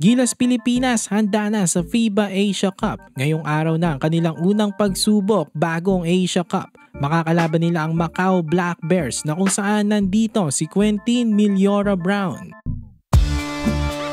Gilas Pilipinas handa na sa FIBA Asia Cup. Ngayong araw na ang kanilang unang pagsubok bagong Asia Cup. Makakalaban nila ang Macau Black Bears na kung saan nandito si Quentin Millora Brown.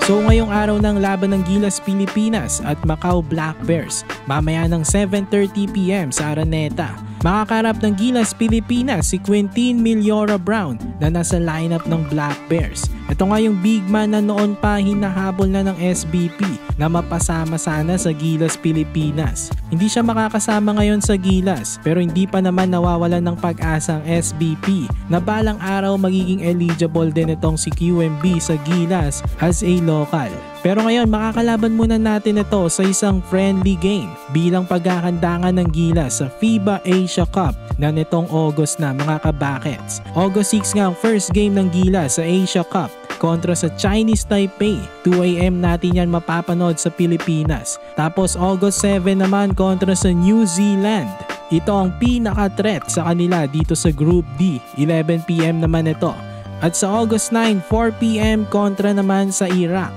So ngayong araw ng laban ng Gilas Pilipinas at Macau Black Bears, mamaya ng 7:30 PM sa Araneta. Makakarap ng Gilas Pilipinas si Quentin Millora Brown na nasa lineup ng Black Bears. Ito nga yung big man na noon pa hinahabol na ng SBP na mapasama sana sa Gilas Pilipinas. Hindi siya makakasama ngayon sa Gilas pero hindi pa naman nawawalan ng pag-asa ang SBP na balang araw magiging eligible din itong si QMB sa Gilas as a local. Pero ngayon makakalaban muna natin ito sa isang friendly game bilang pagkakandangan ng Gilas sa FIBA Asia Cup na nitong August na mga kabakets. August 6 nga ang first game ng Gilas sa Asia Cup kontra sa Chinese Taipei. 2 AM natin yan mapapanood sa Pilipinas. Tapos August 7 naman kontra sa New Zealand. Ito ang pinaka-threat sa kanila dito sa Group D. 11 PM naman ito. At sa August 9, 4 PM kontra naman sa Iraq.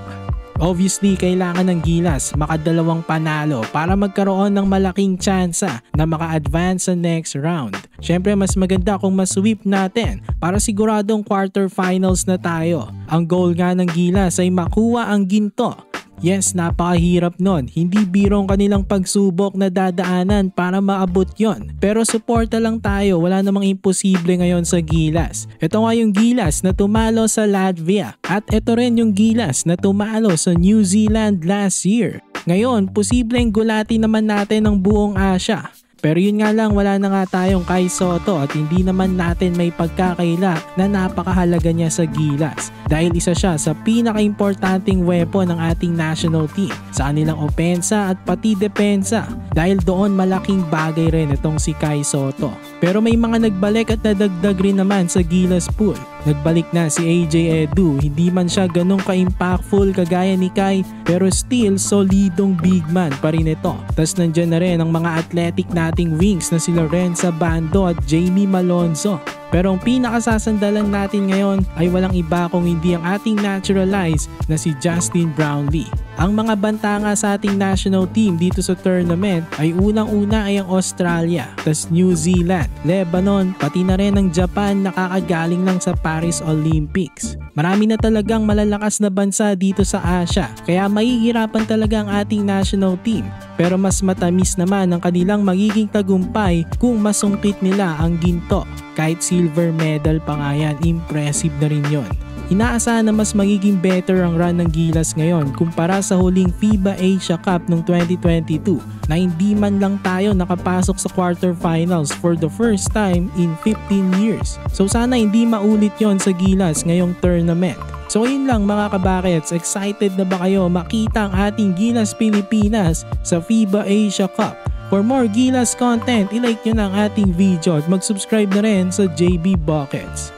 Obviously, kailangan ng Gilas makadalawang panalo para magkaroon ng malaking tsansa na maka-advance sa next round. Syempre, mas maganda kung masweep natin para siguradong quarterfinals na tayo. Ang goal nga ng Gilas ay makuha ang ginto. Yes, napakahirap nun. Hindi birong kanilang pagsubok na dadaanan para maabot yon. Pero suporta lang tayo, wala namang imposible ngayon sa Gilas. Ito nga yung Gilas na tumalo sa Latvia. At ito rin yung Gilas na tumalo sa New Zealand last year. Ngayon, posibleng gulatin naman natin ang buong Asia. Pero yun nga lang, wala na nga tayong Kai Sotto at hindi naman natin may pagkakaila na napakahalaga niya sa Gilas. Dahil isa siya sa pinaka-importanting weapon ng ating national team sa kanilang opensa at pati depensa. Dahil doon malaking bagay rin itong si Kai Sotto. Pero may mga nagbalik at nadagdag rin naman sa Gilas pool. Nagbalik na si AJ Edu, hindi man siya ganong ka-impactful kagaya ni Kai pero still solidong big man pa rin ito. Tas nandyan na rin ang mga athletic nating wings na si Lorenza Bando at Jamie Malonzo. Pero ang pinakasasandalan natin ngayon ay walang iba kung hindi ang ating naturalized na si Justin Brownlee. Ang mga banta nga sa ating national team dito sa tournament ay unang-una ay ang Australia, tas New Zealand, Lebanon, pati na rin ang Japan na kakagaling lang sa Paris Olympics. Marami na talagang malalakas na bansa dito sa Asia, kaya mahihirapan talaga ang ating national team. Pero mas matamis naman ang kanilang magiging tagumpay kung masungkit nila ang ginto. Kahit silver medal pa nga yan, impressive na rin yon. Inaasahan na mas magiging better ang run ng Gilas ngayon kumpara sa huling FIBA Asia Cup noong 2022 na hindi man lang tayo nakapasok sa quarterfinals for the first time in 15 years. So sana hindi maulit yon sa Gilas ngayong tournament. So yun lang mga kabakets, excited na ba kayo makita ang ating Gilas Pilipinas sa FIBA Asia Cup? For more Gilas content, i-like nyo na ang ating video at mag-subscribe na rin sa JB Buckets.